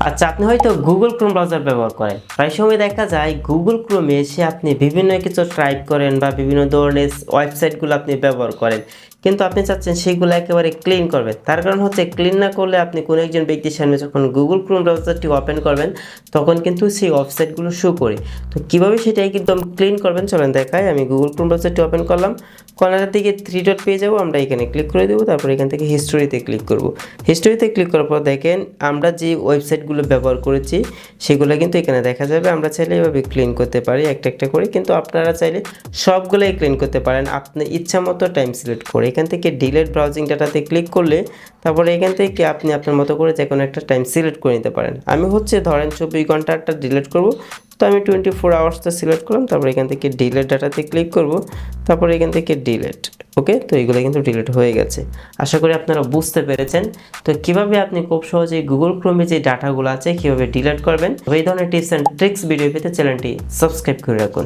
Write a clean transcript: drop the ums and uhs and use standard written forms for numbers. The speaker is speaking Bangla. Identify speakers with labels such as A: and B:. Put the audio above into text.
A: আচ্ছা, আপনি হয়তো গুগল ক্রোম ব্রাউজার ব্যবহার করেন। প্রায় সময় দেখা যায় গুগল ক্রোমে এসে আপনি বিভিন্ন কিছু টাইপ করেন বা বিভিন্ন ধরনের ওয়েবসাইটগুলো আপনি ব্যবহার করেন, কিন্তু আপনি চাচ্ছেন সেগুলো একেবারে ক্লিন করবেন। তার কারণ হচ্ছে ক্লিন না করলে আপনি কোনো একজন ব্যক্তির সামনে যখন গুগল ক্রোম ব্রাউজারটি ওপেন করবেন তখন কিন্তু সেই ওয়েবসাইটগুলো শো করে। তো কীভাবে সেটাই কিন্তু ক্লিন করবেন চলেন দেখাই। আমি গুগল ক্রোম ব্রাউজারটি ওপেন করলাম, কর্নারের দিকে 3 ডট পেয়ে যাবো, আমরা এখানে ক্লিক করে দেবো। তারপর এখান থেকে হিস্টোরিতে ক্লিক করব। হিস্টোরিতে ক্লিক করার পর দেখেন আমরা যে ওয়েবসাইটগুলো ব্যবহার করেছি সেগুলো কিন্তু এখানে দেখা যাবে। আমরা চাইলে এভাবে ক্লিন করতে পারি একটা একটা করে, কিন্তু আপনারা চাইলে সবগুলোই ক্লিন করতে পারেন আপনি ইচ্ছা মতো টাইম সিলেক্ট করে। এখান থেকে ডিলিট ব্রাউজিং ডাটাতে ক্লিক করলে তারপরে এখান থেকে আপনি আপনার মতো করে যে কোনো একটা টাইম সিলেক্ট করে নিতে পারেন। আমি হচ্ছে ধরেন 24 ঘন্টাটা ডিলিট করব, তো আমি 24 আওয়ার্সটা সিলেক্ট করলাম। তারপর এখান থেকে ডিলিট ডাটাতে ক্লিক করব, তারপর এখান থেকে ডিলিট। ওকে, তো এইগুলো কিন্তু ডিলিট হয়ে গেছে। আশা করি আপনারা বুঝতে পেরেছেন তো কিভাবে আপনি খুব সহজেই গুগল ক্রোমে যে ডাটাগুলো আছে কীভাবে ডিলিট করবেন। এই ধরনের টিপস অ্যান্ড ট্রিক্স ভিডিও পেতে চ্যানেলটি সাবস্ক্রাইব করে রাখুন।